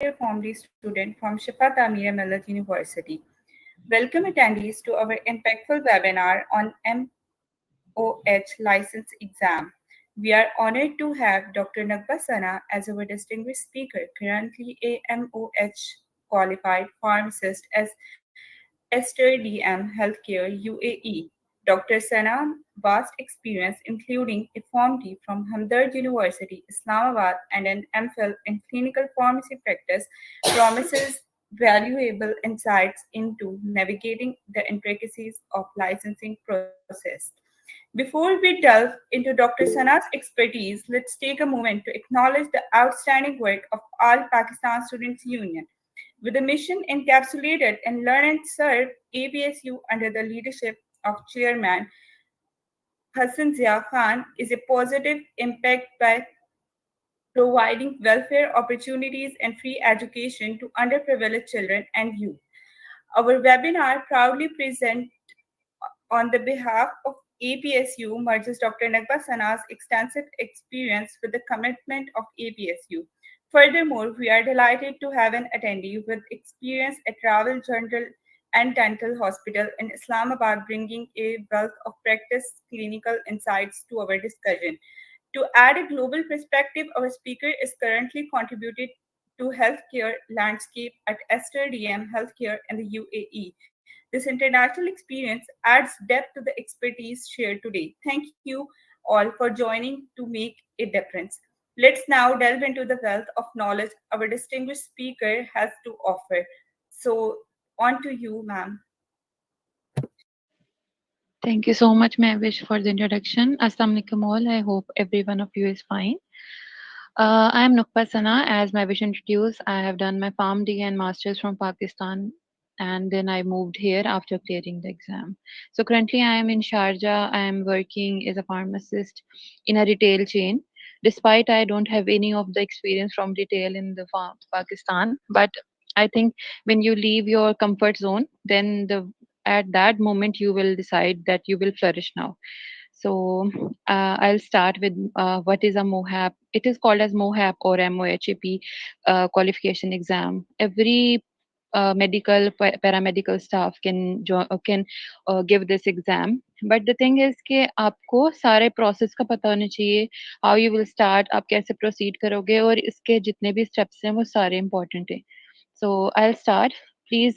former student from Shifa Tamir Millet University. Welcome attendees to our impactful webinar on MOH license exam. We are honored to have Dr. Nagba Sana as our distinguished speaker, currently a MOH qualified pharmacist as Esther DM Healthcare UAE. Dr. Sana vast experience including a PharmD from Hamdard University, Islamabad and an MPhil in clinical pharmacy practice promises valuable insights into navigating the intricacies of licensing process. Before we delve into Dr. Sana's expertise, let's take a moment to acknowledge the outstanding work of All Pakistan Students Union. With a mission encapsulated in Learn and Serve, ABSU under the leadership of Chairman Hassan Zia Khan is a positive impact by providing welfare opportunities and free education to underprivileged children and youth. Our webinar proudly presents on the behalf of APSU merges Dr. Nagba Sana's extensive experience with the commitment of APSU. Furthermore, we are delighted to have an attendee with experience at Travel General and Dental Hospital in Islamabad, bringing a wealth of practice clinical insights to our discussion. To add a global perspective, our speaker is currently contributed to healthcare landscape at Esther DM Healthcare in the UAE. This international experience adds depth to the expertise shared today. Thank you all for joining to make a difference. Let's now delve into the wealth of knowledge our distinguished speaker has to offer. So, on to you, ma'am. Thank you so much, Mavish, for the introduction. Assalamu alaikum all. I hope every one of you is fine. I am Nukpa Sana. As Mavish introduced, I have done my PharmD and Masters from Pakistan, and then I moved here after clearing the exam. So currently, I am in Sharjah. I am working as a pharmacist in a retail chain. Despite I don't have any of the experience from retail in the Pakistan, but I think when you leave your comfort zone, then at that moment you will decide that you will flourish now. So I'll start with what is a MOHAP. It is called as MOHAP or MOHAP qualification exam. Every paramedical staff can give this exam. But the thing is कि आपको सारे process का पता होना चाहिए. How you will start, आप कैसे proceed करोगे और इसके जितने भी steps हैं वो सारे important हैं. So I'll start. Please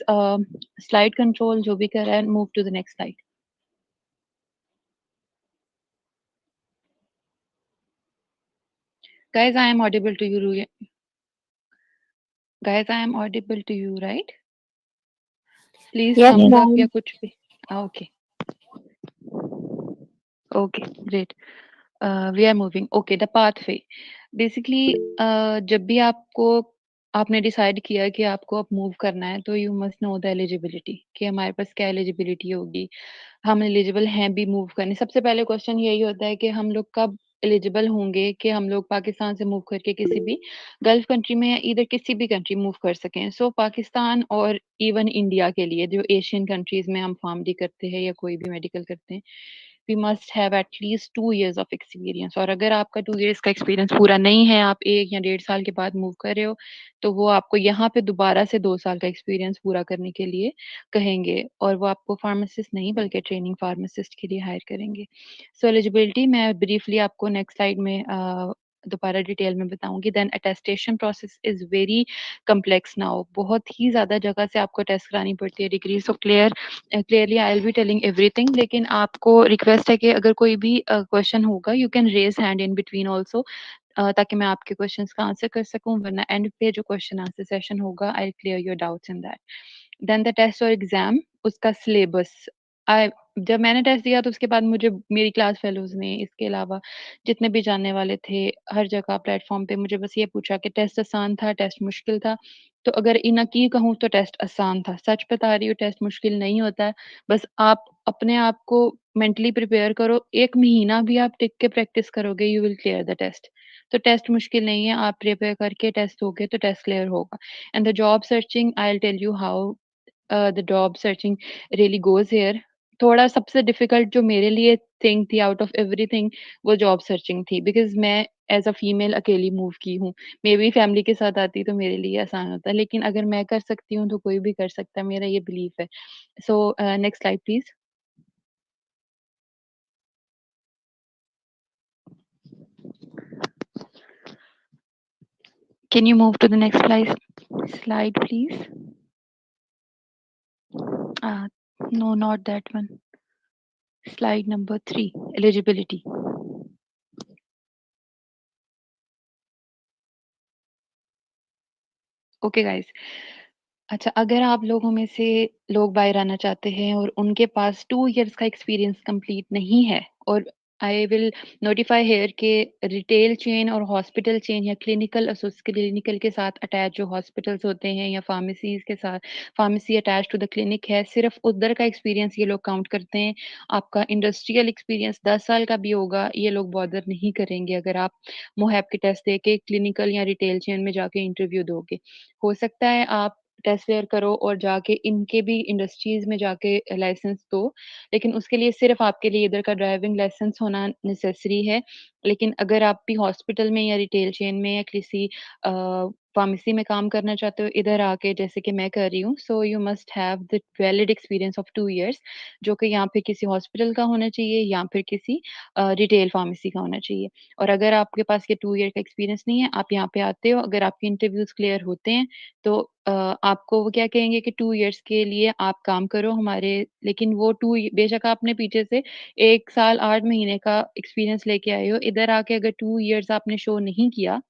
slide control जो भी कर रहा है move to the next slide. Guys, I am audible to you. Guys, I am audible to you, right? Please Yes, thumbs up या ma'am. कुछ भी. Okay. Okay, great. We are moving. Okay, the pathway. Basically, जब भी आपने decide किया कि आपको अब मूव करना है तो you must know the eligibility कि हमारे पास क्या एलिजिबिलिटी होगी, हम एलिजिबल हैं भी मूव करने. सबसे पहले क्वेश्चन यही होता है कि हम लोग कब एलिजिबल होंगे कि हम लोग पाकिस्तान से मूव करके किसी भी गल्फ कंट्री में या इधर किसी भी कंट्री मूव कर सकें. सो पाकिस्तान और इवन इंडिया के लिए जो एशियन कंट्रीज में हम फार्मडी करते हैं या कोई भी मेडिकल करते हैं, we must have at least 2 years of experience. और अगर आपका 2 years का एक्सपीरियंस पूरा नहीं है, आप 1 या 1.5 साल के बाद मूव कर रहे हो, तो वो आपको यहाँ पे दोबारा से 2 साल का एक्सपीरियंस पूरा करने के लिए कहेंगे और वो आपको फार्मासिस्ट नहीं बल्कि ट्रेनिंग फार्मासिस्ट के लिए हायर करेंगे. सो एलिजिबिलिटी मैं ब्रीफली आपको नेक्स्ट स्लाइड में दोबारा डिटेल में बताऊंगी. Then attestation process is very complex now. बहुत ही ज़्यादा जगह से आपको टेस्ट करानी पड़ती है degree. So clearly I will be telling everything, लेकिन आपको रिक्वेस्ट है कि अगर कोई भी क्वेश्चन होगा you can raise hand in between also, ताकि मैं आपके क्वेश्चंस का आंसर कर सकूं. वरना एंड पे जो क्वेश्चन आंसर सेशन होगा I clear your doubts in that. Then the test और एग्जाम, उसका सिलेबस. आई जब मैंने टेस्ट दिया तो उसके बाद मुझे मेरी क्लास फेलोज ने, इसके अलावा जितने भी जानने वाले थे हर जगह प्लेटफॉर्म पे, मुझे बस ये पूछा कि टेस्ट आसान था, टेस्ट मुश्किल था. तो अगर इनकी कहूँ तो टेस्ट आसान था. सच बता रही हूँ, टेस्ट मुश्किल नहीं होता है. बस आप अपने आप को मेंटली प्रिपेयर करो. 1 महीना भी आप टिक के प्रैक्टिस करोगे, you will clear the test. तो टेस्ट मुश्किल नहीं है, आप प्रिपेयर करके टेस्ट दोगे तो टेस्ट क्लियर होगा. And the job searching, I will tell you how the job searching really goes here. थोड़ा सबसे डिफिकल्ट जो मेरे लिए थिंग थी आउट ऑफ एवरीथिंग, वो जॉब सर्चिंग थी, बिकॉज़ मैं एज़ अ फीमेल अकेली मूव की हूँ। मे बी फैमिली के साथ आती तो मेरे लिए आसान होता, लेकिन अगर मैं कर सकती हूँ तो कोई भी कर सकता है, मेरा ये बिलीफ है। So next slide please. Can you move to the next slide please? Uh, no, not that one. Slide number 3, eligibility. Okay guys, अच्छा, अगर आप लोगों में से लोग बाहर आना चाहते हैं और उनके पास 2 इयर्स का एक्सपीरियंस कंप्लीट नहीं है, और आई विल नोटिफाई हियर के रिटेल चेन और हॉस्पिटल चेन या क्लिनिकल के साथ अटैच जो हॉस्पिटल्स होते हैं या फार्मेसीज के साथ, pharmacy attach to the clinic है, सिर्फ उधर का एक्सपीरियंस ये लोग काउंट करते हैं। आपका इंडस्ट्रियल एक्सपीरियंस 10 साल का भी होगा, ये लोग बॉदर नहीं करेंगे अगर आप मोहैब के टेस्ट दे के क्लिनिकल या रिटेल चेन में जाके इंटरव्यू दोगे। हो सकता है आप टेस्ट क्लियर करो और जाके इनके भी इंडस्ट्रीज में जाके लाइसेंस दो, लेकिन उसके लिए सिर्फ आपके लिए इधर का ड्राइविंग लाइसेंस होना नेसेसरी है। लेकिन अगर आप भी हॉस्पिटल में या रिटेल चेन में या किसी फार्मेसी में काम करना चाहते हो इधर आके, जैसे कि मैं कर रही हूँ, so you must have the valid experience of 2 years, जो कि यहाँ पे किसी हॉस्पिटल का होना चाहिए या फिर किसी रिटेल फार्मेसी का होना चाहिए। और अगर आपके पास ये 2 ईयर का एक्सपीरियंस नहीं है, आप यहाँ पे आते हो, अगर आपके इंटरव्यूज़ क्लियर होते हैं, तो आपको वो क्या कहेंगे कि 2 इयर्स के लिए आप काम करो हमारे, लेकिन वो 2 बेशक आपने पीछे से 1 साल 8 महीने का एक्सपीरियंस लेके आए हो, इधर आके अगर 2 इयर्स आपने शो नहीं किया,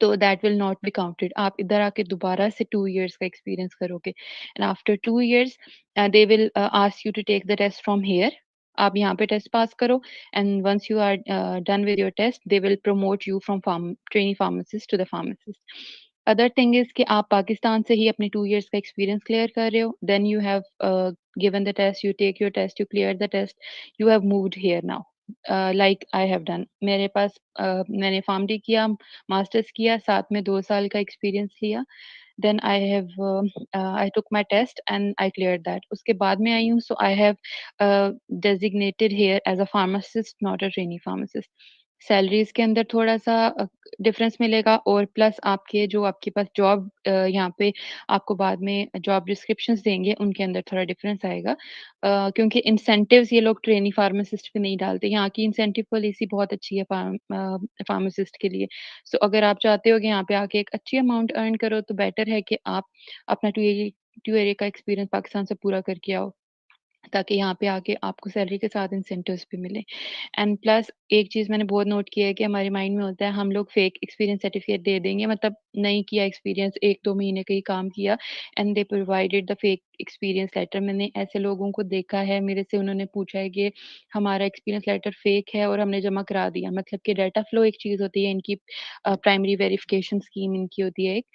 तो that will not be counted. आप इधर आके दोबारा से 2 इयर्स का एक्सपीरियंस करोगे, and after 2 years they will ask you to take the test from here. आप यहाँ पे टेस्ट पास करो, and once you are done with your test, they will promote you from trainee pharmacist to the pharmacist. Other thing is कि आप पाकिस्तान से ही अपने 2 years का experience clear कर रहे हो, then you have given the test, you take your test, you clear the test, you have moved here now, like I have done. मेरे पास मैंने फार्मडी किया, मास्टर्स किया, साथ में 2 साल का एक्सपीरियंस लिया। Then I took my test and I cleared that. उसके बाद में आई हूँ, so I have designated here as a pharmacist, not a trainee pharmacist. Salaries के अंदर थोड़ा-सा डिफरेंस मिलेगा, और प्लस आपके जो आपके पास जॉब यहाँ पे आपको बाद में जॉब डिस्क्रिप्शंस देंगे, उनके अंदर थोड़ा डिफरेंस आएगा। क्योंकि इंसेंटिव्स ये लोग ट्रेनी फार्मासिस्ट पे नहीं डालते। यहाँ की इंसेंटिव पॉलिसी बहुत अच्छी है फार्मासिस्ट के लिए। सो अगर आप चाहते हो कि यहाँ पे आके एक अच्छी अमाउंट अर्न करो, तो बेटर है कि आप अपना 2 ईयर का एक्सपीरियंस पाकिस्तान से पूरा करके आओ, ताकि यहाँ पे आके आपको सैलरी के साथ इंसेंटिव्स भी मिले। एंड प्लस एक चीज़ मैंने बहुत नोट किया है कि हमारे माइंड में होता है हम लोग फेक एक्सपीरियंस सर्टिफिकेट दे देंगे, मतलब नहीं किया एक्सपीरियंस, 1-2 महीने का ही काम किया, and they provided the fake experience letter. मैंने ऐसे लोगों को देखा है, मेरे से उन्होंने पूछा है कि हमारा एक्सपीरियंस लेटर फेक है और हमने जमा करा दिया। मतलब कि डाटा फ्लो एक चीज़ होती है इनकी, प्राइमरी वेरिफिकेशन स्कीम इनकी होती है एक।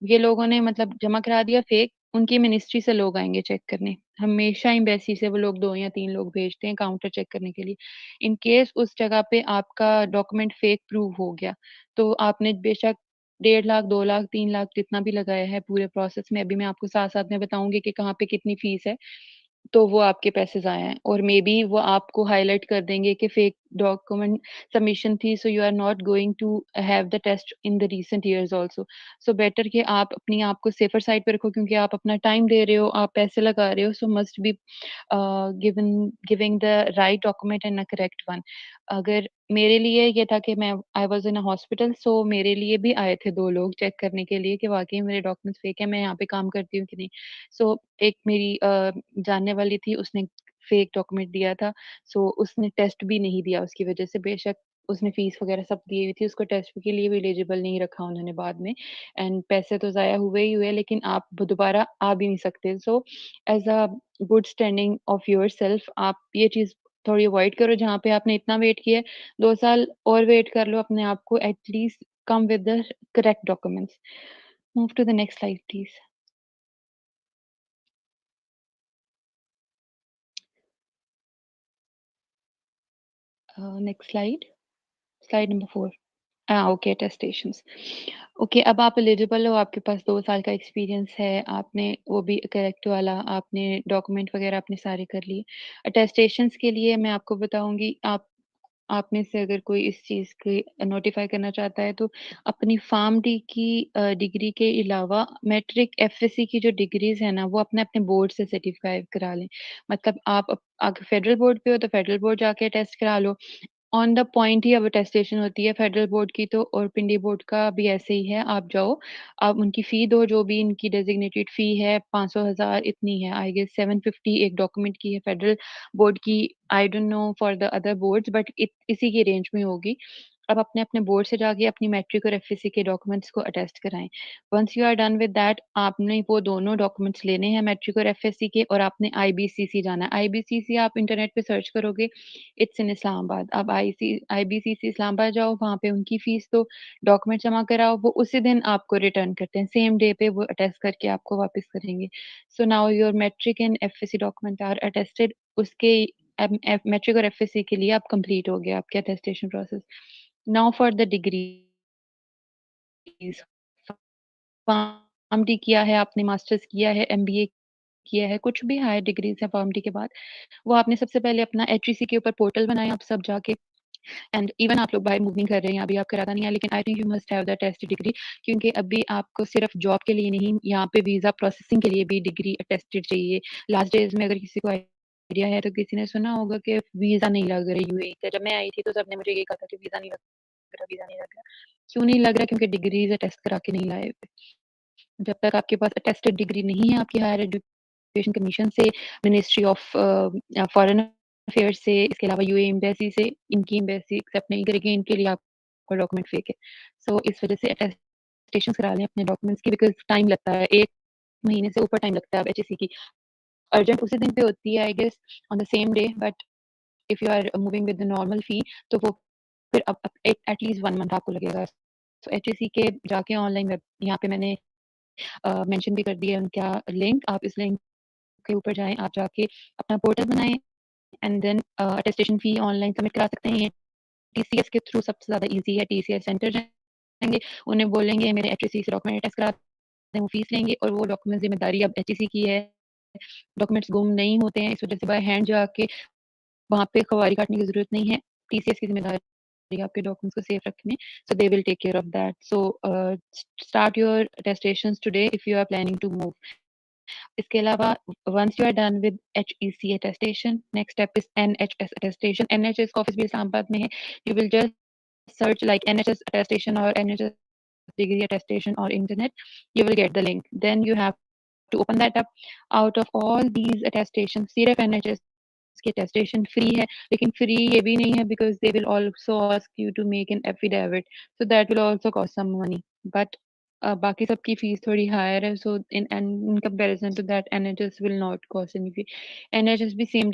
ये लोगों ने मतलब जमा करा दिया फेक, उनकी मिनिस्ट्री से लोग आएँगे चेक करने। हमेशा एम्बेसी से वो लोग 2 या 3 लोग भेजते हैं काउंटर चेक करने के लिए। इन केस उस जगह पे आपका डॉक्यूमेंट फेक प्रूव हो गया, तो आपने बेशक 1.5 लाख, 2 लाख, 3 लाख जितना भी लगाया है पूरे प्रोसेस में, अभी मैं आपको साथ-साथ में बताऊँगी कि कहाँ पे कितनी फीस है। तो वो आपके पैसे ज़ाया हैं, और मेबी वो आपको हाइलाइट कर देंगे कि फेक डॉक्यूमेंट सबमिशन थी, so you are not going to have the test in the recent years also. So better कि आप अपनी आप को सेफर साइड पे रखो, क्योंकि आप अपना टाइम दे रहे हो, आप पैसे लगा रहे हो, सो must be giving the right document and a correct one. अगर मेरे लिए ये था कि मैं I was in a hospital, सो मेरे लिए भी आए थे 2 लोग चेक करने के लिए कि वाक़ई मेरे डॉक्यूमेंट्स फेक है, मैं यहाँ पे काम करती हूँ कि नहीं। सो एक मेरी जानने वाली थी, उसने फेक डॉक्यूमेंट दिया था, सो उसने टेस्ट भी नहीं दिया उसकी वजह से, बेशक उसने फीस वगैरह सब दी हुई थी, उसको टेस्ट के लिए भी एलिजिबल नहीं रखा उन्होंने बाद में, एंड पैसे तो ज़ाया हुए ही हुए, लेकिन आप दोबारा आ भी नहीं सकते। So as a good standing of yourself आप ये चीज़ थोड़ी अवॉइड करो, जहाँ पे आपने इतना वेट किया है, 2 साल और वेट कर लो अपने आप को, at least come with the correct documents. Move to the next slide please. Next slide, slide number 4। Okay, attestations. Okay, अब आप एलिजिबल हो, आपके पास 2 साल का एक्सपीरियंस है, आपने वो भी करेक्ट वाला, आपने डॉक्यूमेंट वगैरह आपने सारे कर लिए। अटेस्टेशंस के लिए मैं आपको बताऊँगी, आप में से अगर कोई इस चीज़ की नोटिफ़ाई करना चाहता है, तो अपनी फार्म डी की डिग्री के अलावा मैट्रिक एफएससी की जो डिग्रीज़ हैं ना, वो अपने-अपने बोर्ड से सर्टिफ़ाई करा लें। मतलब आप अगर फेडरल बोर्ड पे हो, तो फेडरल बोर्ड जाके टेस्ट करा लो। ऑन द पॉइंट ही अब अटेस्टेशन होती है फेडरल बोर्ड की, तो और पिंडी बोर्ड का भी ऐसे ही है। आप जाओ, आप उनकी फ़ी दो, जो भी इनकी डेज़िग्नेटेड फ़ी है 500 हज़ार इतनी है, आई गेस 750 एक डॉक्यूमेंट की है फेडरल बोर्ड की। I don't know for the other boards, but इसी की रेंज में होगी। अब अपने-अपने बोर्ड से जाके अपनी मैट्रिक और एफएससी के डॉक्यूमेंट्स को अटेस्ट कराएँ। Once you are done with that, आपने वो दोनों डॉक्यूमेंट्स लेने हैं मैट्रिक और एफएससी के, और आपने आईबीसीसी जाना है। आईबीसीसी आप इंटरनेट पे सर्च करोगे, इट्स इन इस्लामाबाद। अब आईबीसीसी इस्लामाबाद जाओ, वहाँ पे उनकी फीस दो, डॉक्यूमेंट जमा कराओ, वो उसी दिन आपको रिटर्न करते हैं, सेम डे पे वो अटेस्ट करके आपको वापस करेंगे। So now your matric and FSc document are attested, उसके मैट्रिक और एफएससी के लिए आप कंप्लीट हो गया आपके attestation process. Now for the degrees, pharm D किया है आपने, मास्टर्स किया है, एमबीए किया है, कुछ भी हायर डिग्रीज है फार्म डी के बाद, वो आपने सबसे पहले अपना एचईसी के ऊपर पोर्टल बनाया, आप सब जाके, एंड इवन आप लोग बाहर मूव नहीं कर रहे हैं, अभी आप कराता नहीं है, लेकिन I think you must have the test degree, क्योंकि अभी आपको सिर्फ जॉब के लिए नहीं, यहाँ पे वीज़ा प्रोसेसिंग के लिए भी डिग्री अटेस्टेड चाहिए। लास्ट डेज़ में अगर किसी को आइडिया है, तो किसी ने सुना होगा कि वीज़ा नहीं लग रहा यूएई का। जब मैं आई थी, तो सबने मुझे ये कहा था कि वीज़ा नहीं लग रहा, वीज़ा नहीं लग रहा। क्यों नहीं लग रहा? क्योंकि डिग्रीज़ अटेस्ट करा के नहीं लाए हुए। जब तक आपके पास अटेस्टेड डिग्री नहीं है आपकी हायर एजुकेशन कमीशन से, मिनिस्ट्री ऑफ फॉरेन अफेयर्स से, इसके अलावा यूएई एम्बेसी से, इनकी एम्बेसी एक्सेप्ट नहीं करेगी, इनके लिए आपका डॉक्यूमेंट फेक है। सो इस वजह से अटेस्टेशन करा लें अपने डॉक्यूमेंट्स की, बिकॉज़ टाइम लगता है, 1 महीने से ऊपर टाइम लगता है। अब एचएससी की अर्जेंट उसी दिन पे होती है, I guess on the same day, but if you are moving with the normal fee, तो वो फिर अब एटलीस्ट 1 मंथ आपको लगेगा। सो एचएससी के जाके ऑनलाइन वेब, यहाँ पे मैंने मेंशन भी कर दिया है उनका लिंक, आप इस लिंक के ऊपर जाएँ, आप जाके अपना पोर्टल बनाएँ, and then attestation fee online submit करा सकते हैं। ये टीसीएस के थ्रू सबसे ज़्यादा ईज़ी है, टीसीएस सेंटर जाएँगे, उन्हें बोलेंगे मेरे एचईसी से डॉक्यूमेंट अटेस्ट करा दें, वो फीस लेंगे, और वो डॉक्यूमेंट ज़िम्मेदारी अब एचईसी की है। डॉक्यूमेंट्स गुम नहीं होते हैं, इस वजह से बाय हैंड जाके वहाँ पे कवारी काटने की ज़रूरत नहीं है। टीसीएस की ज़िम्मेदारी है आपके डॉक्यूमेंट्स को सेफ रखने, so they will take care of that. So start your attestations today if you are planning to move. इसके अलावा once you are done with HEC attestation, next step is NHS attestation. NHS का office भी इस्लामाबाद में है। You will just search like NHS attestation or NHS degree attestation or internet, you will get the link. Then you have to open that up. Out of all these attestations, सिर्फ NHS की attestation free है, लेकिन free ये भी नहीं है, because they will also ask you to make an affidavit, so that will also cost some money. But बाकी सबकी फीस थोड़ी हायर है, so in comparison to that NHS will not cost any fee. NHS भी same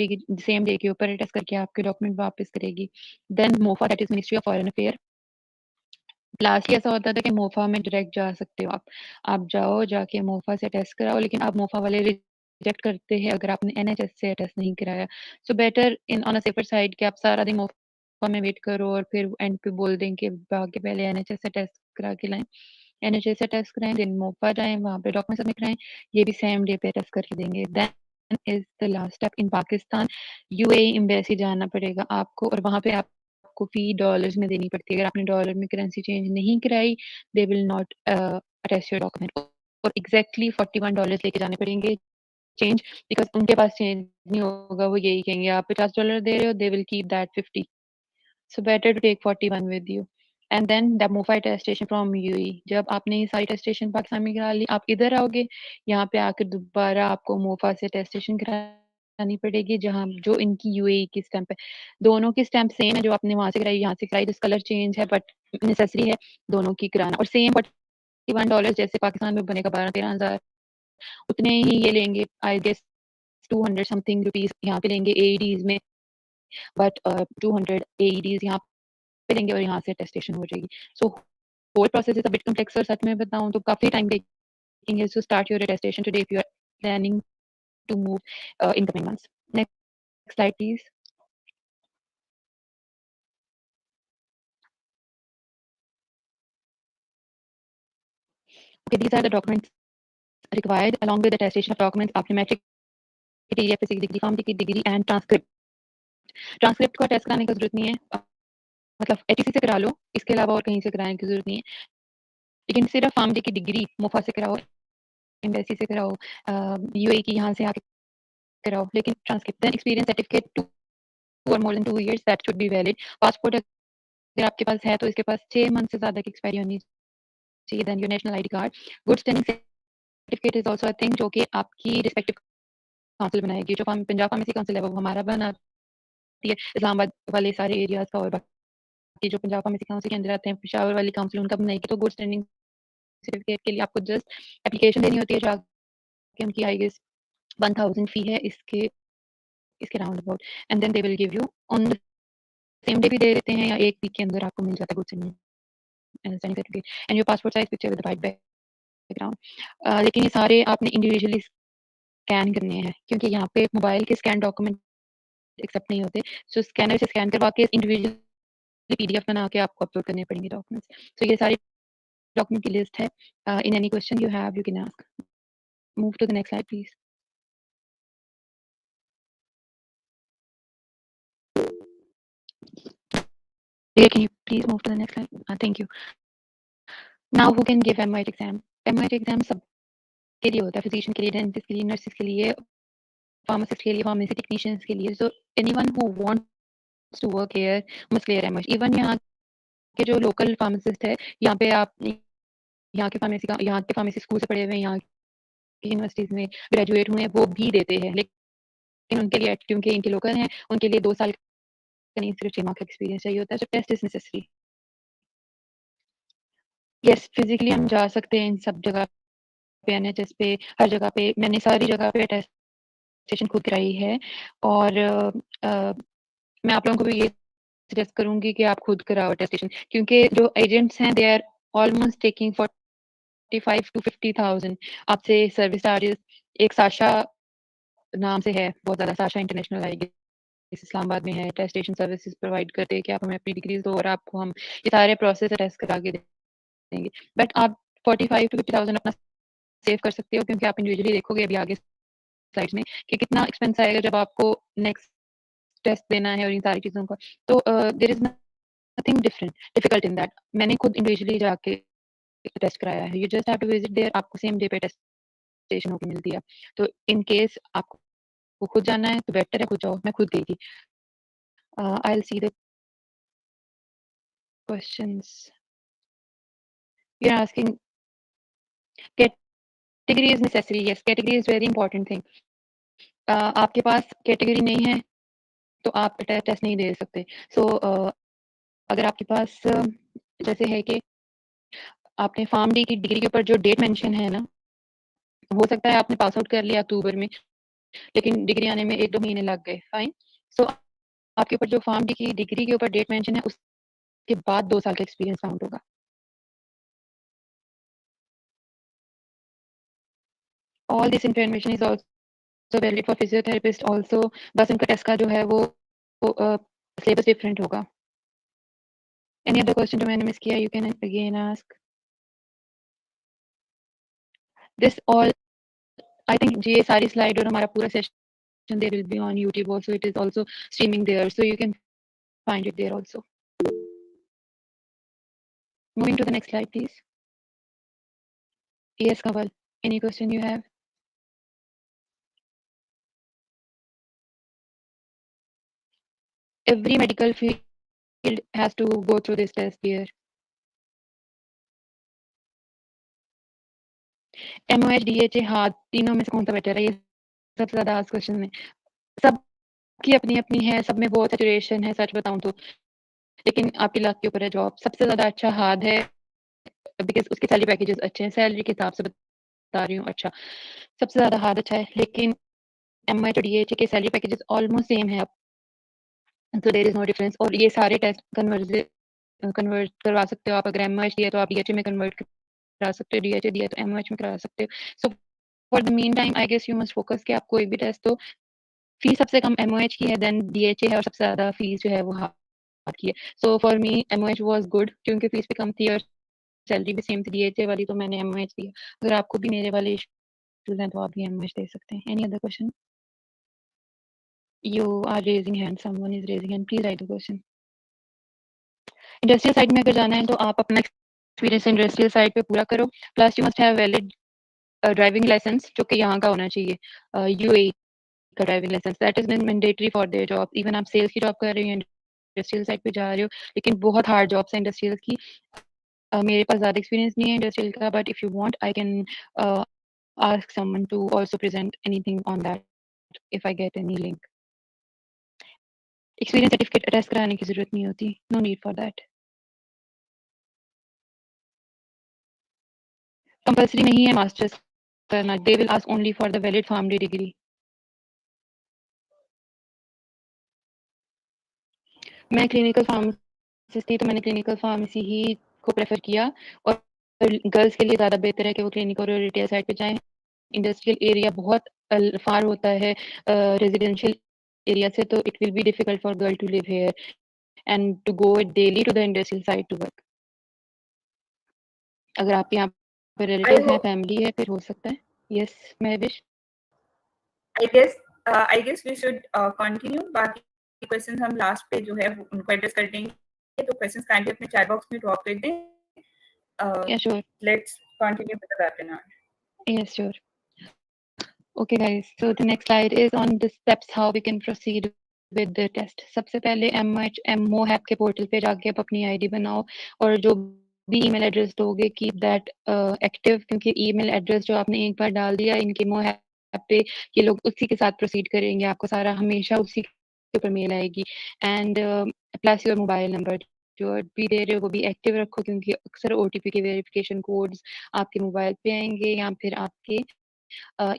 day के ऊपर attest करके आपके document वापस करेगी। Then MOFA, that is ministry of foreign affair. Lastly ऐसा होता था कि मोफा में डायरेक्ट जा सकते हो आप जाओ, जाके मोफा से टेस्ट कराओ, लेकिन अब मोफा वाले रिजेक्ट करते हैं अगर आपने एनएचएस से टेस्ट नहीं कराया। So better in on a safer side कि आप सारा दिन मोफा में वेट करो, और फिर एंड पे बोल दें कि भाग्य पहले एनएचएस से टेस्ट करा के लाएं। एनएचएस से टेस्ट कराएं, देन मोफा जाएं, वहाँ पे डॉक्यूमेंट सबमिट कराएं, ये भी सेम डे पे टेस्ट करके देंगे। Then is the last step in Pakistan, UAE embassy जाना पड़ेगा आपको, और वहाँ पे आपको फी डॉलर्स में देनी पड़ती है। अगर आपने डॉलर में करेंसी चेंज नहीं कराई, दे will not attest your document, और एग्जैक्टली $41 लेके जाने पड़ेंगे चेंज, बिकॉज उनके पास चेंज नहीं होगा, वो यही कहेंगे आप $50 दे रहे हो, they will keep that 50। So better to take 41 with you. And then the MOFA attestation from UAE. जब आपने ये सारी टेस्टेशन पाकिस्तान में करा ली, आप इधर आओगे, यहाँ पे आकर दोबारा आपको मोफा से टेस्टेशन करानी पड़ेगी, जहाँ जो इनकी यूएई की स्टैंप है। दोनों की स्टैंप सेम है, जो आपने वहाँ से कराई यहाँ से कराई, जिस कलर चेंज है, बट नेसेसरी है दोनों की कराना, और सेम $41 जैसे पाकिस्तान में बनेगा 12-13 हज़ार, उतने ही ये लेंगे, आई गेस 200 समथिंग रुपीज यहाँ पे लेंगे एईडीज में, बट 200 एईडीज यहाँ पे लेंगे, और यहाँ से अटेस्टेशन हो जाएगी। So whole process is a bit complex, और सच में बताऊँ तो काफ़ी टाइम टेकिंग है। So start your attestation today if you are planning to move in coming months. Next slide please. Okay, these are the documents required along with attestation of documents, आपने matric की degree, FSc की degree, farm की degree and transcript. Transcript को attest कराने की जरूरत नहीं है, मतलब एटीसी से करा लो, इसके अलावा और कहीं से कराने की जरूरत नहीं है। लेकिन सिर्फ फार्म की डिग्री मुफा से कराओ, एम्बेसी से कराओ, यूएई की यहाँ से आके कराओ, लेकिन ट्रांसक्रिप्ट देन एक्सपीरियंस सर्टिफिकेट 2 और more than 2 years that should be valid. Passport अगर आपके पास है तो इसके पास 6 मंथ से ज्यादा की एक्सपायरी होनी चाहिए। Then your national ID card, good standing certificate is also a thing जो कि आपकी रिस्पेक्टिव काउंसिल बनाएगी। जो पंजाब फार्मेसी काउंसिल है वो हमारा बनाती है, इस्लामाबाद वाले सारे एरियाज का, और बाकी जो पंजाब फार्मेसी काउंसिल के अंदर आते हैं, पेशावर वाली काउंसिल उनका बनाएगी। तो गुड स्टैंडिंग सर्टिफिकेट के लिए आपको जस्ट एप्लीकेशन देनी होती है, जो आगे उनकी आई गेस 1000 फी है इसके इसके round about, and then they will give you on the same day भी दे देते हैं, या एक वीक के अंदर आपको मिल जाता है good standing certificate and your passport size picture with right background. लेकिन ये सारे आपने इंडिविजुअली स्कैन करने हैं, क्योंकि यहाँ पे मोबाइल के स्कैन डॉक्यूमेंट एक्सेप्ट नहीं होते। सो स्कैनर से स्कैन करवा के इंडिविजुअली पीडीएफ बना के आपको अपलोड करने पड़ेंगे डॉक्यूमेंट्स। तो ये सारी डॉक्यूमेंट की लिस्ट है। In any question you have you can ask. Move to the next slide please. Can you please move to the next slide? Thank you. Now who can give MOH exam? MOH exam सबके लिए होता है, physician के लिए, dentist के लिए, nurses के लिए, फार्मासिस्ट के लिए, फार्मेसी टेक्नीशियंस के लिए। So anyone who wants to work here must clear MOH। Even यहाँ के जो लोकल फार्मासिस्ट है, यहाँ पे आप यहाँ के फार्मेसी स्कूल से पढ़े हुए हैं, यहाँ की यूनिवर्सिटीज में ग्रेजुएट हुए हैं, वो भी देते हैं। लेकिन उनके लिए, क्योंकि इनके लोकल हैं, उनके लिए 2 साल का नहीं, सिर्फ 6 माह का एक्सपीरियंस चाहिए होता है। So test is necessary. Yes, physically हम जा सकते हैं इन सब जगह पे, एनएचएस पे, हर जगह पे। मैंने सारी जगह पे अटेस्टेशन खुद कराई है, और मैं आप लोगों को भी ये सजेस्ट करूंगी कि आप खुद कराओ अटेस्टेशन, क्योंकि जो एजेंट्स हैं they are almost taking 45 to 50,000 आपसे सर्विस चार्जेस। एक साशा नाम से है, बहुत ज्यादा, साशा इंटरनेशनल आएगी, इस्लामाबाद में है, अटेस्टेशन सर्विसेज प्रोवाइड करते हैं कि आप हमें अपनी डिग्रीज दो और आपको हम ये सारे प्रोसेस अटेस्ट करा के देंगे। बट आप 45 to 50,000 अपना सेव कर सकते हो, क्योंकि आप इंडिविजुअली देखोगे अभी आगे स्लाइड्स में कि कितना एक्सपेंस आएगा जब आपको नेक्स्ट टेस्ट देना है और इन सारी चीजों का। तो there is nothing difficult in that. मैंने खुद इंडिविजुअली जाके टेस्ट कराया है। You just have to visit there, आपको सेम डे पे टेस्टेशन होकर मिलती है। तो इन केस आपको खुद जाना है तो बेटर है खुद जाओ। मैं खुद गई थी। I will see the questions you are asking. Category is necessary. Yes, category is very important thing. आपके पास कैटेगरी नहीं है तो आप टेस्ट नहीं दे सकते। सो अगर आपके पास जैसे है कि आपने फार्म डी की डिग्री के ऊपर जो डेट मेंशन है ना, हो सकता है आपने पास आउट कर लिया अक्टूबर में, लेकिन डिग्री आने में 1-2 महीने लग गए, फाइन। सो आपके ऊपर जो फार्म डी की डिग्री के ऊपर डेट मेंशन है, उसके बाद 2 साल का एक्सपीरियंस काउंट होगा। All this information is also valid for physiotherapist also. बस इनका टेस्ट का जो है वो सिलेबस डिफरेंट होगा। एनी अदर क्वेश्चन जो मैंने मिस किया, you can again ask. This all, I think ये सारी स्लाइड और हमारा पूरा session they will be on YouTube also. It is also streaming there, so you can find it there also. Moving to the next slide, please. Yes, Kaval, any question you have? Every medical field has to go through this test here. MOH DHA, हाँ, तीनों में से कौन सा better है? ये सबसे ज्यादा आज क्वेश्चन है। सबकी अपनी अपनी है, सब में बहुत सैचुरेशन है, सच बताऊं तो। लेकिन आपकी लक के ऊपर है जॉब। सबसे ज्यादा अच्छा हार्ड है, बिकॉज उसके सैलरी पैकेजेस अच्छे हैं, सैलरी के हिसाब से बता रही हूँ। अच्छा, सबसे ज्यादा हार्ड अच्छा है, लेकिन MOH और DHA के सैलरी पैकेजेस ऑलमोस्ट सेम है, तो देयर इज नो डिफरेंस। और ये सारे टेस्ट कन्वर्ट करवा सकते हो आप। अगर MOH दिया तो आप DHA में कन्वर्ट करा सकते हो, DHA दिया तो MOH में करा सकते हो। So for the meantime I guess you must focus कि आप कोई भी टेस्ट तो फीस सबसे कम MOH की है, देन DHA है, और सबसे ज्यादा फीस जो है वो हार्ड की है। So for me MOH was good, क्योंकि फीस भी कम थी और सैलरी भी सेम थी, DHA वाली तो मैंने MOH दिया। अगर आपको भी मेरे वाले इश्यूज हैं तो आप भी MOH दे सकते हैं। Any other question? You are raising hand. Someone is raising hand. Please write the question. Industrial side में अगर जाना है तो आप अपना एक्सपीरियंस इंडस्ट्रियल साइड पे पूरा करो, plus you must have valid driving license जो कि यहाँ का होना चाहिए, UAE का driving license. That is mandatory for their job. Even आप सेल्स की जॉब कर रहे हो, इंडस्ट्रियल साइड पे जा रहे हो, लेकिन बहुत हार्ड जॉब्स हैं इंडस्ट्रियल की। मेरे पास ज़्यादा एक्सपीरियंस नहीं है इंडस्ट्रियल का, but if you want I can ask someone to also present anything on that if I get any link. Experience certificate attest कराने की जरूरत नहीं होती, no need for that. Compulsory नहीं है मास्टर्स करना, they will ask only for the valid PharmD डिग्री। मैं क्लिनिकल फार्मासिस्ट थी तो मैंने क्लिनिकल फार्मेसी ही को प्रेफर किया, और गर्ल्स के लिए ज़्यादा बेहतर है कि वो क्लिनिकल और रिटेल साइड पे जाएं। इंडस्ट्रियल एरिया बहुत फार होता है रेजिडेंशियल एरिया से, तो it will be difficult for girl to live here and to go daily to the industrial side to work. अगर आपके यहाँ पर I रिलेटिव्स हैं, hope, फैमिली है, फिर हो सकता है। Yes Mahwish. I guess we should continue. बाकी क्वेश्चंस हम लास्ट पे जो है उनको एड्रेस कर देंगे, तो क्वेश्चंस काइंडली अपने चैट बॉक्स में ड्रॉप कर दें। या sure. Let's continue with the webinar. Yes, sure. Okay, guys. So the next slide is on the steps how we can proceed with the test. सबसे पहले MOH के portal पे जाके आप अपनी आईडी बनाओ, और जो भी ईमेल एड्रेस दोगे कीप दैट एक्टिव, क्योंकि ईमेल एड्रेस जो आपने एक बार डाल दिया इनके MOH पे, ये लोग उसी के साथ प्रोसीड करेंगे, आपको सारा हमेशा उसी के ऊपर मेल आएगी। And plus your mobile number जो भी दे रहे हो वो भी एक्टिव रखो, क्योंकि अक्सर OTP के वेरिफिकेशन कोड्स आपके मोबाइल पे आएंगे या फिर आपके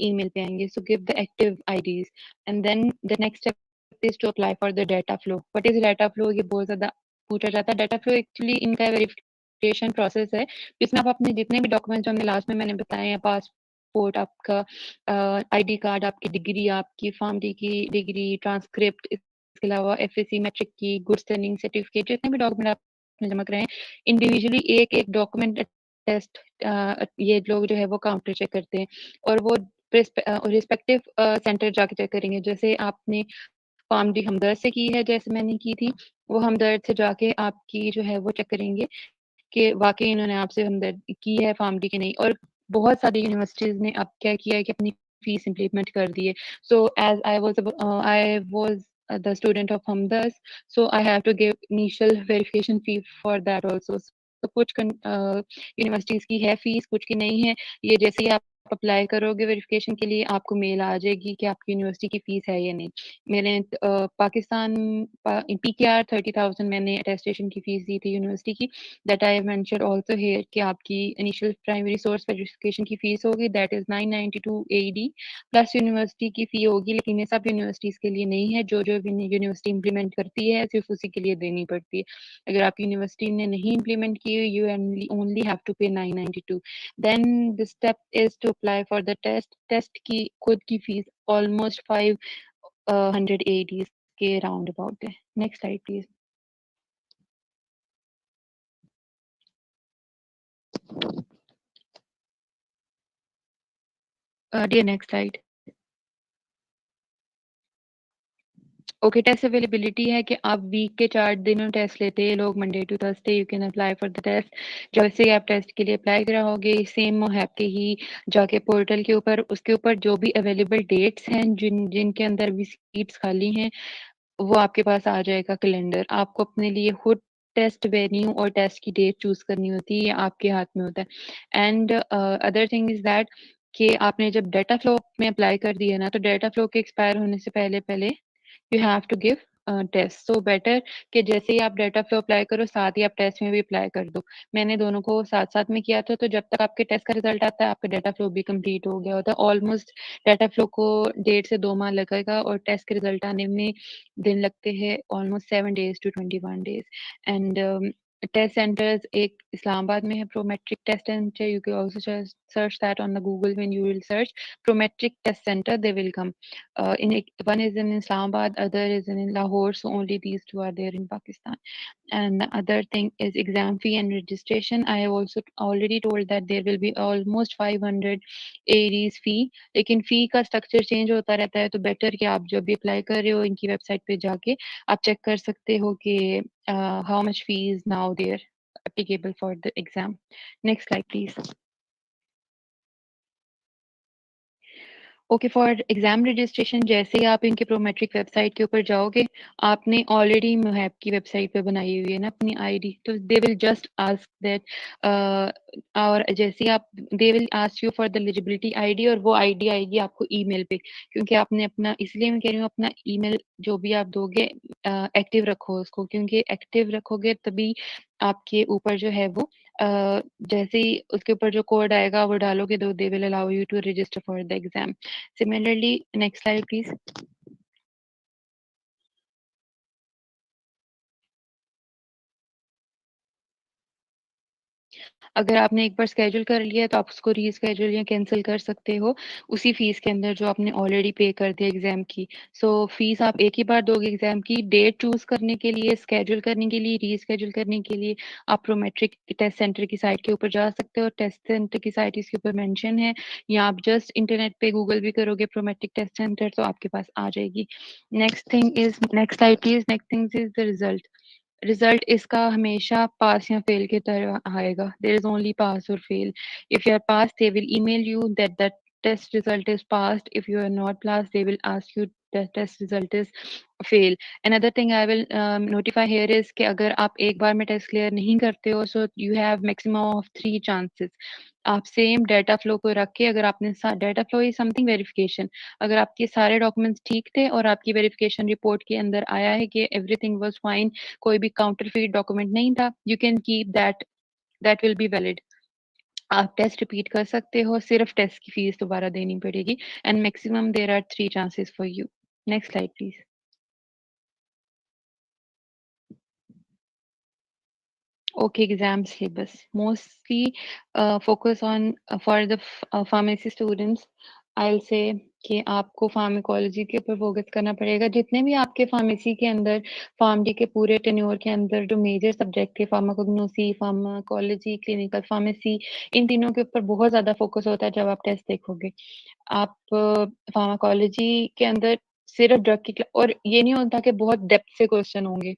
email पे आएंगे. So give the active IDs, and then the next step is to apply for the data flow. What is data flow? ये बहुत ज़्यादा पूछा जाता है. Data flow actually इनका वेरिफिकेशन प्रोसेस है, जिसमें आप अपने जितने भी डॉक्यूमेंट्स हमने लास्ट में मैंने बताए हैं, पासपोर्ट आपका, ID कार्ड आपकी, डिग्री आपकी, फार्मडी की डिग्री, ट्रांसक्रिप्ट, इसके अलावा FSC मैट्रिक की गुड्स टर्निंग सर्टिफिकेट, जितने भी डॉक्यूमेंट आपने जमा कराए हैं, इंडिविजुअली एक एक डॉक्यूमेंट टेस्ट ये लोग जो है वो काउंटर चेक करते हैं, और वो रिस्पेक्टिव सेंटर जाके चेक करेंगे। जैसे आपने फार्मडी हमदर्द से की है, जैसे मैंने की थी, वो हमदर्द से जाके आपकी जो है वो चेक करेंगे कि वाकई इन्होंने आपसे हमदर्द की है फार्मडी की नहीं। और बहुत सारी यूनिवर्सिटीज ने अब क्या किया है कि अपनी फीस इम्प्लीमेंट कर दी है। So as I was the student of Hamdas, so I have to give initial verification fee for that also. So कुछ यूनिवर्सिटीज की है फीस, कुछ की नहीं है। ये जैसे ही आप अप्लाई करोगे वेरिफिकेशन के लिए, आपको मेल आ जाएगी कि आपकी यूनिवर्सिटी की फीस है या नहीं। मैंने पाकिस्तान PKR 30,000 मैंने अटेस्टेशन की फीस दी थी यूनिवर्सिटी की। That I mention also here कि आपकी इनिशियल प्राइमरी सोर्स वेरिफिकेशन की फीस होगी, that is 992 AED plus university की फी होगी। लेकिन ये सब यूनिवर्सिटीज के लिए नहीं है, जो जो यूनिवर्सिटी इंप्लीमेंट करती है सिर्फ उसी के लिए देनी पड़ती है। अगर आप यूनिवर्सिटी ने नहीं इंप्लीमेंट की, you only have to pay 992। Then the step is to apply for the test. Test की खुद की फीस ऑलमोस्ट 500 AEDs के राउंड अबाउट है। Next slide please. Dear next slide. Okay, test availability है कि आप वीक के 4 दिनों टेस्ट लेते हैं लोग, Monday to Thursday you can apply for the test. जैसे ही आप टेस्ट के लिए अप्लाई कराओगे, सेम मोहैप के ही जाके पोर्टल के ऊपर, उसके ऊपर जो भी अवेलेबल डेट्स हैं जिनके अंदर भी सीट्स खाली हैं, वो आपके पास आ जाएगा कैलेंडर। आपको अपने लिए खुद टेस्ट वेन्यू और टेस्ट की डेट चूज करनी होती है, ये आपके हाथ में होता है। And other thing is that कि आपने जब डाटा फ्लो में अप्लाई कर दिया ना, तो डाटा फ्लो के एक्सपायर होने से पहले पहले you have to give test. So better कि जैसे ही आप डाटा फ्लो अप्लाई करो, साथ ही आप टेस्ट में भी अप्लाई कर दो। मैंने दोनों को साथ साथ में किया था, तो जब तक आपके टेस्ट का रिजल्ट आता है, आपका डाटा फ्लो भी कंप्लीट हो गया होता है। ऑलमोस्ट डाटा फ्लो को 1.5 से 2 माह लगेगा, और टेस्ट के रिजल्ट आने में दिन लगते हैं almost 7 days to 21 days। And test centres एक इस्लामाबाद में है, Prometric test centre. You can also search that on the Google. When you will search prometric test center, they will come. One is in Islamabad, other is in Lahore. So only these two are there in Pakistan. And the other thing is exam fee and registration. I have also already told that there will be almost 500 AEDs fee. लेकिन फी का structure change होता रहता है, तो better कि आप जब भी अप्लाई कर रहे हो इनकी वेबसाइट पे जाके आप चेक कर सकते हो कि how much fee is now there applicable for the exam. Next slide, please. Okay, for exam registration जैसे ही आप इनके प्रोमेट्रिक वेबसाइट के ऊपर जाओगे, आपने ऑलरेडी मोहैब की वेबसाइट पे बनाई हुई है ना अपनी आईडी, तो they will just ask that, और जैसे ही आप दे will ask you for the eligibility ID, और वो आईडी आएगी आपको ईमेल पे, क्योंकि आपने अपना, इसलिए मैं कह रही हूँ अपना ईमेल जो भी आप दोगे एक्टिव रखो उसको, क्योंकि एक्टिव रखोगे तभी आपके ऊपर जो है वो जैसे ही उसके ऊपर जो कोड आएगा वो डालोगे, तो they will allow you to register for the exam. Similarly, next slide, please. अगर आपने एक बार स्केड्यूल कर लिया तो आप उसको रीस्केड्यूल या कैंसिल कर सकते हो उसी फीस के अंदर जो आपने ऑलरेडी पे कर दिया एग्जाम की. सो फीस आप एक ही बार दोगे एग्जाम की. डेट चूज करने के लिए, स्केड्यूल करने के लिए, रीस्केड्यूल करने के लिए आप प्रोमेट्रिक टेस्ट सेंटर की साइट के ऊपर जा सकते हो. टेस्ट सेंटर की साइट इसके ऊपर मेंशन है, या आप जस्ट इंटरनेट पे गूगल भी करोगे प्रोमेट्रिक टेस्ट सेंटर तो आपके पास आ जाएगी. Next thing is, next slide please. Next thing is the result. Result इसका हमेशा पास या फेल की तरह आएगा. देयर इज ओनली पास और fail. If you are pass they will email you that that test result is passed. If you are not passed, they will ask you the test result is fail. Another thing I will notify here is कि अगर आप एक बार में test clear नहीं करते हो, so you have maximum of 3 chances. आप same data flow को रख के, अगर आपने data flow is something verification, अगर आपके सारे डॉक्यूमेंट्स ठीक थे और आपकी वेरिफिकेशन रिपोर्ट के अंदर आया है कि एवरीथिंग वाज फाइन, कोई भी काउंटरफीट डॉक्यूमेंट नहीं था, you can keep that, that will be valid. आप टेस्ट रिपीट कर सकते हो, सिर्फ टेस्ट की फीस दोबारा देनी पड़ेगी. And maximum there are 3 chances for you. Next slide please. Okay, exam syllabus. Mostly focus on for the pharmacy students. I'll say कि आपको फार्माकोलॉजी के ऊपर फोकस करना पड़ेगा. जितने भी आपके फार्मेसी के अंदर, फार्म डी के पूरे टेन्योर के अंदर जो मेजर सब्जेक्ट है, फार्माकोग्नोसी, फार्माकोलॉजी, क्लिनिकल फार्मेसी, इन तीनों के ऊपर बहुत ज़्यादा फोकस होता है जब आप टेस्ट देखोगे. आप फार्माकोलॉजी के अंदर सिर्फ ड्रग की और ये नहीं होता कि बहुत डेप्थ से क्वेश्चन होंगे.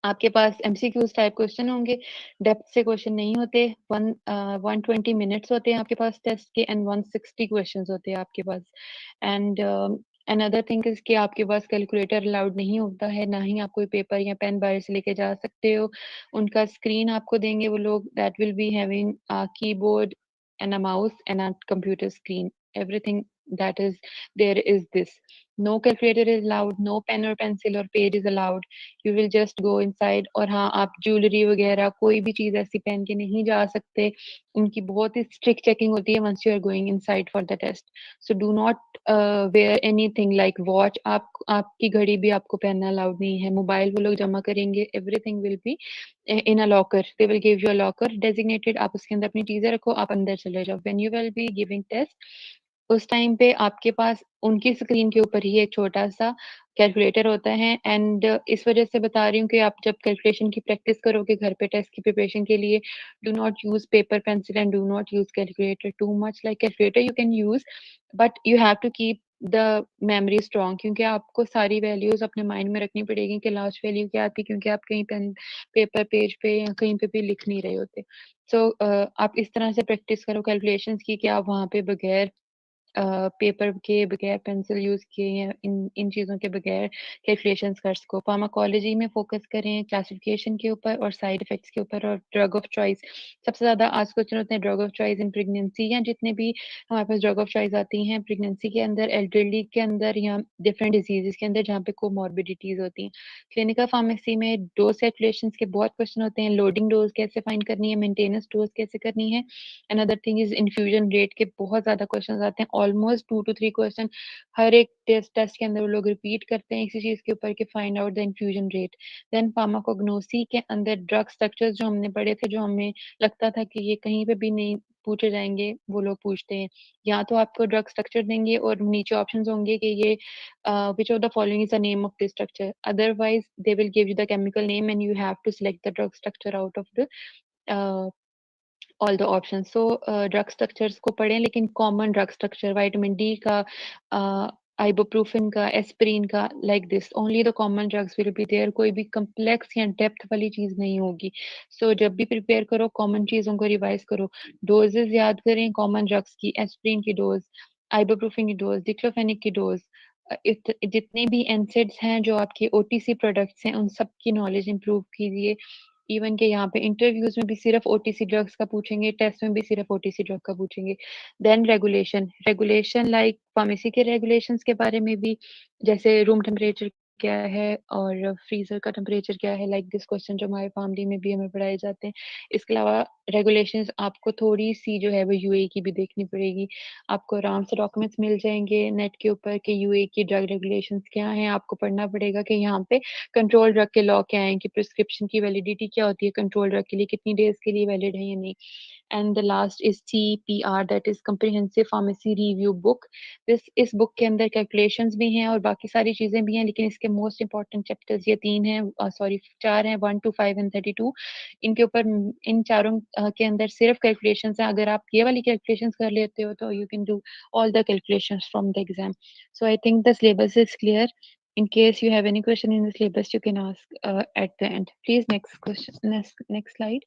आपके पास एमसीक्यूज टाइप क्वेश्चन होंगे, डेप्थ से क्वेश्चन नहीं होते. 120 मिनट्स होते हैं आपके पास टेस्ट के, एंड 160 क्वेश्चंस होते हैं आपके पास. एंड अनदर थिंग इज कि आपके पास कैलकुलेटर अलाउड नहीं होता है, ना ही आप कोई पेपर या पेन बाहर से लेके जा सकते हो. उनका स्क्रीन आपको देंगे वो लोग, that will be having a keyboard and a mouse and a computer screen. Everything that is there is this. No calculator is allowed, no pen or pencil or page is allowed. You will just go inside. और हाँ, आप jewellery वगैरह कोई भी चीज़ ऐसी पहन के नहीं जा सकते. उनकी बहुत ही स्ट्रिक्ट चेकिंग होती है once you are going inside for the test. So do not wear anything like watch. आपकी घड़ी भी आपको पहनना अलाउड नहीं है. मोबाइल वो लोग जमा करेंगे. Everything will be in a locker. They will give you a locker designated. आप उसके अंदर अपनी चीजें रखो, आप अंदर चले जाओ. When you will be giving test, उस टाइम पे आपके पास उनकी स्क्रीन के ऊपर ही एक छोटा सा कैलकुलेटर होता है. एंड इस वजह से बता रही हूँ कि आप जब कैलकुलेशन की प्रैक्टिस करोगे घर पे टेस्ट की प्रिपरेशन के लिए, do not use paper pencil and do not use calculator too much. Like calculator you can use, but you have to keep the memory strong, क्योंकि आपको सारी वैल्यूज अपने माइंड में रखनी पड़ेगी कि लास्ट वैल्यू क्या आती, क्योंकि आप कहीं पेन पेपर पेज पे या कहीं पे भी लिख नहीं रहे होते. सो आप इस तरह से प्रैक्टिस करो कैलकुलेशंस की कि आप वहाँ पे बगैर पेपर के, बगैर पेंसिल यूज किए या इन इन चीज़ों के बगैर कैलकुलेशंस कर सको. फार्माकोलॉजी में फोकस करें क्लासिफिकेशन के ऊपर और साइड इफेक्ट्स के ऊपर और ड्रग ऑफ चॉइस. सबसे ज़्यादा आज क्वेश्चन होते हैं drug of choice in pregnancy, या जितने भी हमारे पास ड्रग ऑफ चॉइस आती हैं प्रेगनेंसी के अंदर, एल्डरली के अंदर, या डिफरेंट डिजीजेस के अंदर जहाँ पे कोमॉर्बिडिटीज होती हैं. क्लिनिकल फार्मेसी में डोज कैलकुलेशंस के बहुत क्वेश्चन होते हैं. लोडिंग डोज कैसे फाइंड करनी है, मेंटेनेंस डोज कैसे करनी है. Another thing is infusion rate के बहुत ज़्यादा क्वेश्चन आते हैं. ऑलमोस्ट 2 to 3 क्वेश्चन हर एक टेस्ट के अंदर वो लोग रिपीट करते हैं इसी चीज़ के ऊपर कि find out the infusion rate. Then pharmacognosy के अंदर ड्रग स्ट्रक्चर्स जो हमने पढ़े थे, जो हमें लगता था कि ये कहीं पे भी नहीं पूछे जाएँगे, वो लोग पूछते हैं। या तो आपको ड्रग स्ट्रक्चर देंगे और नीचे ऑप्शंस होंगे कि ये which of the following is the name of this structure? Otherwise, they will give you the chemical name and you have to select the drug structure out of the uh, all the option. सो drug structures को पढ़ें, लेकिन common drug structure vitamin D का, ibuprofen का, aspirin का, like this only the common drugs will be there. कोई भी complex या डेप्थ वाली चीज नहीं होगी। सो जब भी प्रिपेयर करो कॉमन चीजों को रिवाइज करो। डोजेस याद करें कॉमन ड्रग्स की, एस्पिरिन की डोज, आइबोप्रूफिन की डोज, डिक्लोफेनिक की डोज। जितने भी एनसेड्स हैं जो आपके ओटीसी प्रोडक्ट्स हैं उन सब की नॉलेज इंप्रूव कीजिए। इवन के यहाँ पे इंटरव्यूज में भी सिर्फ ओटीसी ड्रग्स का पूछेंगे, टेस्ट में भी सिर्फ ओटीसी ड्रग का पूछेंगे। Then regulation, regulation like pharmacy के रेगुलेशंस के बारे में भी, जैसे रूम टेम्परेचर क्या है और फ्रीजर का टेम्परेचर क्या है, लाइक दिस क्वेश्चन जो हमारे फार्मडी में भी हमें पढ़ाए जाते हैं। इसके अलावा रेगुलेशंस आपको थोड़ी सी जो है वो यूए की भी देखनी पड़ेगी। आपको आराम से डॉक्यूमेंट्स मिल जाएंगे नेट के ऊपर कि यूए की ड्रग रेगुलेशंस क्या हैं। आपको पढ़ना पड़ेगा कि यहाँ पे कंट्रोल ड्रग के लॉ क्या है, कि प्रिस्क्रिप्शन की वैलिडिटी क्या होती है कंट्रोल ड्रग के लिए, कितनी डेज के लिए वैलिड है या नहीं। And the last is CPR, that is comprehensive pharmacy review book. इस बुक के अंदर कैलकुलेशंस भी हैं और बाकी सारी चीजें भी हैं, लेकिन इसके मोस्ट इंपॉर्टेंट चैप्टर्स ये 3 हैं, सॉरी 4 हैं, 1 to 5 and 32। इनके ऊपर इन चारों के अंदर सिर्फ कैलकुलेशंस हैं। अगर आप ये वाली कैलकुलेशंस कर लेते हो तो you can do all the calculations from the exam. So I think the syllabus is clear. In case you have any question in the syllabus, you can ask at the end. Please next question, next slide.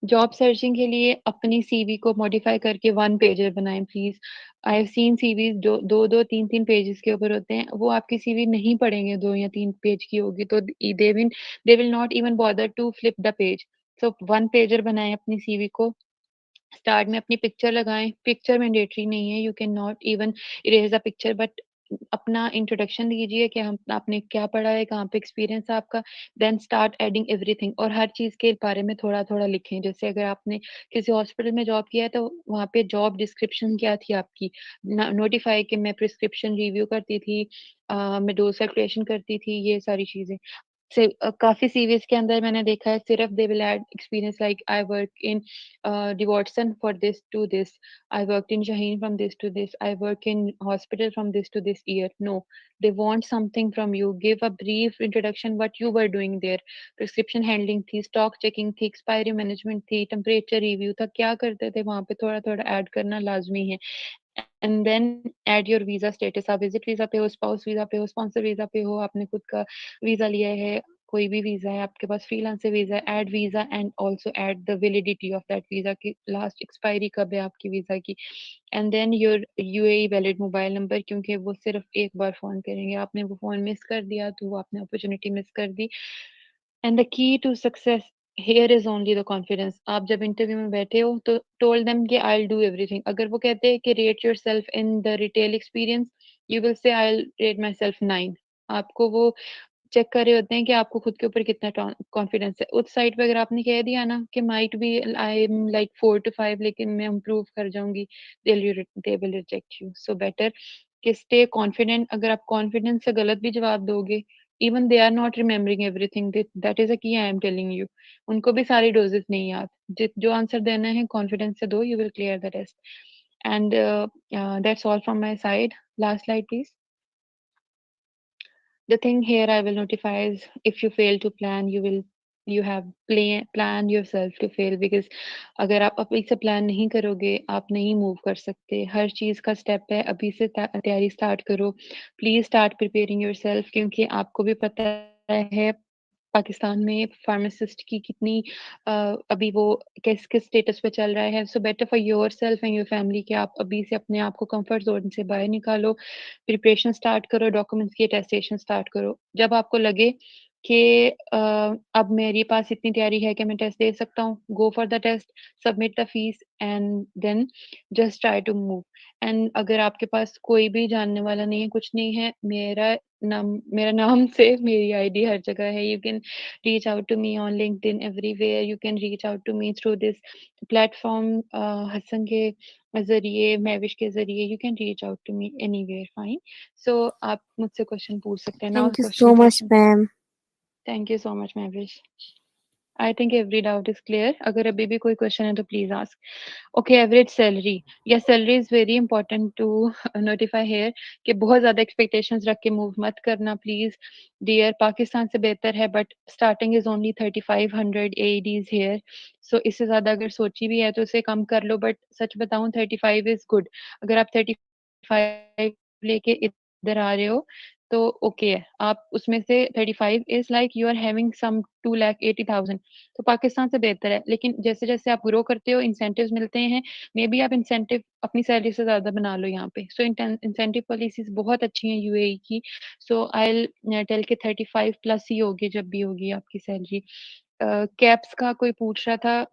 Job searching के लिए अपनी CV को modify करके 1 pager बनाएं please. I have seen CVs जो 2-2, 3-3 pages के ऊपर होते हैं, वो आपकी सीवी नहीं पढ़ेंगे, 2 या 3 पेज की होगी तो they will not even bother to flip the page. So 1 pager बनाएं अपनी सीवी को। स्टार्ट में अपनी पिक्चर लगाएं, पिक्चर मैंडेटरी नहीं है, you can not even erase the picture, but अपना इंट्रोडक्शन दीजिए कि हम आपने क्या पढ़ा है, कहाँ पे एक्सपीरियंस है आपका। देन स्टार्ट एडिंग एवरीथिंग, और हर चीज के बारे में थोड़ा थोड़ा लिखें। जैसे अगर आपने किसी हॉस्पिटल में जॉब किया है तो वहाँ पे जॉब डिस्क्रिप्शन क्या थी आपकी, नोटिफाई कि मैं प्रिस्क्रिप्शन रिव्यू करती थी, मैं डोज कैलकुलेशन करती थी, ये सारी चीजें। से काफी सीवीज के अंदर मैंने देखा है सिर्फ they will add experience like I work in D Watson for this to this, I work in Shaheen from this to this, I work in hospital from this to this year. No, they want something from you. Give a brief introduction what you were doing there. Prescription handling थी, stock checking थी, expiry management थी, temperature review था, क्या करते थे वहां पे, थोड़ा थोड़ा ऐड करना लाजमी है। And then add your visa status, आप विजिट वीजा पे हो, स्पाउस वीजा पे हो, स्पॉन्सर वीजा पे हो, आपने खुद का वीजा लिया है, कोई भी वीजा है आपके पास, freelancer visa, add visa and also add the validity of that visa की लास्ट एक्सपायरी कब है आपकी वीजा की। And then your UAE valid mobile number, क्योंकि वो सिर्फ एक बार फोन करेंगे, आपने वो फोन मिस कर दिया तो वो आपने अपॉर्चुनिटी मिस कर दी। And the key to success here is only the confidence. आप जब इंटरव्यू में बैठे हो तो टोल देम कि आई विल डू एवरीथिंग। अगर वो कहते हैं कि rate your self in the retail experience, you will say I will rate my self 9। आपको वो चेक कर रहे होते हैं कि आपको खुद के ऊपर कितना कॉन्फिडेंस है। उस साइड पे अगर आपने कह दिया ना कि might be I am like 4 to 5 लेकिन मैं इम्प्रूव कर जाऊंगी, they will reject you. So better कि स्टे कॉन्फिडेंट। अगर आप कॉन्फिडेंस से गलत भी जवाब दोगे, even they are not remembering everything, that is a key I am telling you. उनको भी सारी डोजेस नहीं याद, जो आंसर देना है कॉन्फिडेंस से दो, you will clear the test. And that's all from my side. Last slide please. The thing here I will notify is if you fail to plan, you have planned yourself to fail, because अगर आप अभी से plan नहीं करोगे आप नहीं move कर सकते। हर चीज का स्टेप है, अभी से तैयारी स्टार्ट करो। प्लीज स्टार्ट प्रिपेयरिंग योरसेल्फ, क्योंकि आपको भी पता है पाकिस्तान में फार्मासिस्ट की कितनी अभी वो किस किस स्टेटस पे चल रहा है। So better for your self and your family कि आप अभी से अपने आप को कंफर्ट जोन से बाहर निकालो, प्रिपरेशन स्टार्ट करो, डॉक्यूमेंट्स की अटेस्टेशन स्टार्ट करो। जब आपको लगे कि अब मेरे पास इतनी तैयारी है कि मैं टेस्ट दे सकता हूँ, go for the test, submit the fees and then just try to move. And अगर आपके पास कोई भी जानने वाला नहीं है, कुछ नहीं है, मेरा नाम से मेरी आईडी हर जगह है, you can reach out to me on LinkedIn, everywhere you can reach out to me through this platform, Hasan के ज़रिए, महविश के ज़रिए, you can reach out to me anywhere, fine. So आप मुझसे क्वेश्चन पूछ सकते हैं, now Thank you question so much, session. ma'am. Thank you so much Mahvish. I think every doubt is clear. अगर अभी भी कोई क्वेश्चन है तो please ask. Okay, average salary, या salary is very important to notify here कि बहुत ज्यादा एक्सपेक्टेशंस रख के मूव मत करना प्लीज डियर। पाकिस्तान से बेहतर है but starting is only 3500 AEDs here. So इससे ज्यादा अगर सोची भी है तो उसे कम कर लो, बट सच बताऊं 35 इज गुड। अगर आप 35 लेके इधर आ रहे हो तो ओके है, आप उसमें से 35 is like you are having some 2,80,000, तो पाकिस्तान से बेहतर है। लेकिन जैसे जैसे आप ग्रो करते हो इंसेंटिव्स मिलते हैं, मे बी आप इंसेंटिव अपनी सैलरी से ज्यादा बना लो यहाँ पे। सो इंसेंटिव पॉलिसीज बहुत अच्छी हैं यूएई की। सो आई टेल के 35 प्लस ही होगी जब भी होगी आपकी सैलरी। कैप्स का कोई पूछ रहा था,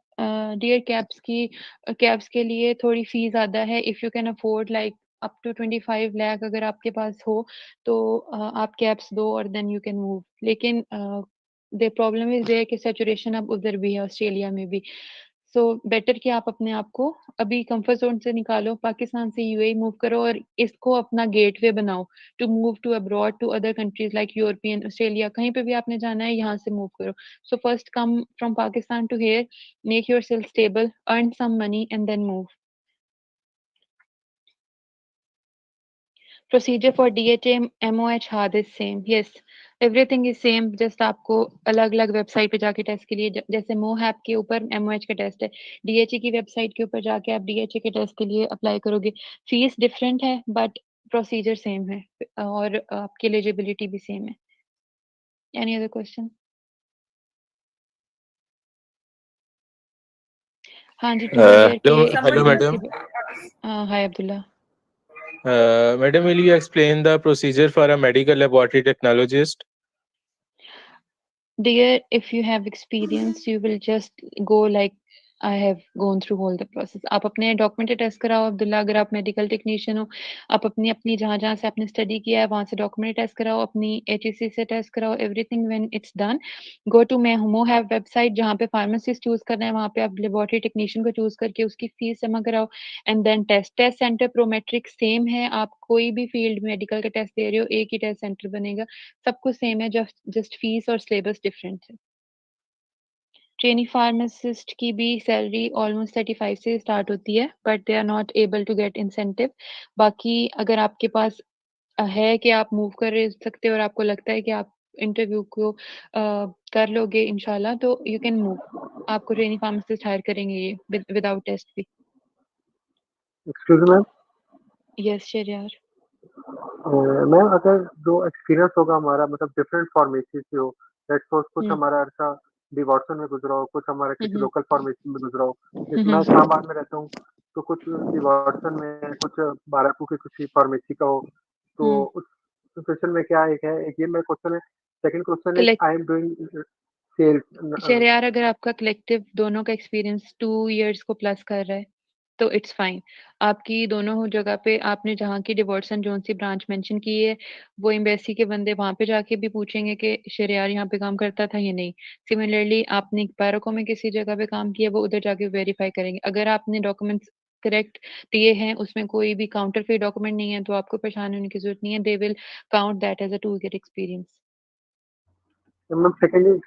डियर कैप्स के लिए थोड़ी फी ज्यादा है। If you can afford like up to 25 lakh अगर आपके पास हो तो आप कैप्स दो और देन यू कैन मूव। लेकिन द प्रॉब्लम इज देयर कि सैचुरेशन अब उधर भी है, ऑस्ट्रेलिया में भी। सो बेटर कि आप अपने आप को अभी कंफर्ट जोन से निकालो, पाकिस्तान से यूएई मूव करो और इसको अपना गेटवे बनाओ to move to abroad to other countries like European, Australia, कहीं पे भी आपने जाना है यहाँ से मूव करो। So first come from Pakistan to here, make yourself stable, earn some money and then move. Procedure for DHA MOH hard is same. Yes, everything is same. Just आपको अलग अलग वेबसाइट पे जाके टेस्ट के लिए, जैसे MOH के ऊपर MOH का टेस्ट है, DHA की वेबसाइट के ऊपर जाके आप DHA के टेस्ट के लिए अप्लाई करोगे। फीस डिफरेंट है बट प्रोसीजर सेम है और आपकी एलिजिबिलिटी भी सेम है। Any other question? हाँ जी, 2 ईयर के Hello, hello, Someone madam. Intensive. Hi Abdullah. Madam, will you explain the procedure for a medical laboratory technologist? Dear, if you have experience, you will just go like I have gone through all the process. आप अपने document test कराओ अब्दुल्ला, अगर आप medical technician हो। आप अपनी अपनी जहाँ जहाँ से आपने स्टडी किया है वहाँ से डॉक्यूमेंट टेस्ट कराओ, अपनी एचईसी से टेस्ट कराओ। Everything when it's done, go to मोहैव वेबसाइट, जहाँ पे फार्मासिस्ट चूज करना है वहाँ पे आप लेबोरेटरी टेक्नीशियन को चूज करके उसकी फीस जमा कराओ and then test center Prometric same है। आप कोई भी फील्ड मेडिकल का टेस्ट दे रहे हो, एक ही टेस्ट सेंटर बनेगा, सब कुछ सेम है, जस्ट फीस और सिलेबस डिफरेंट है। ट्रेनी फार्मासिस्ट की भी सैलरी ऑलमोस्ट 35 से स्टार्ट होती है but they are not able to get incentive. बाकी अगर आपके पास है कि आप मूव कर सकते हो और आपको लगता है कि आप इंटरव्यू को कर लोगे इंशाल्लाह, तो यू कैन मूव। आपको ट्रेनी फार्मासिस्ट हायर करेंगे ये विदाउट टेस्ट भी। Excuse ma'am. Yes Shahriar. Ma'am, अगर जो एक्सपीरियंस होगा हमारा मतलब डिफरेंट फार्मेसी से हो, लेट्स सपोज कुछ हमारा अर्सा डिवॉर्सन में गुजरा हो, कुछ हमारा किसी लोकल फार्मेसी में गुजरा हो। जैसे मैं इस्लामाबाद में रहता हूँ तो कुछ डिवॉर्सन में, कुछ बाराकू के किसी फार्मेसी का हो, तो उस सिचुएशन में क्या एक है, एक ये मेरा क्वेश्चन है। Second question is I am doing sales. Shahryar, अगर आपका कलेक्टिव दोनों का एक्सपीरियंस 2 इयर्स को प्लस कर रहा है तो इट्स फाइन। आपकी दोनों जगह पे आपने जहाँ की डिवोर्सन जोन सी ब्रांच मेंशन की है, वो एम्बेसी के बंदे वहां पे जाके भी पूछेंगे कि शरियार यहाँ पे काम करता था या नहीं। सिमिलरली आपने पैरोको में किसी जगह पे काम किया, वो उधर जाके वेरीफाई करेंगे। अगर आपने डॉक्यूमेंट्स करेक्ट दिए हैं, उसमें कोई भी काउंटर फी डॉक्यूमेंट नहीं है, तो आपको परेशान होने की जरूरत नहीं है। They will count that as a 2 year experience. Ma'am secondly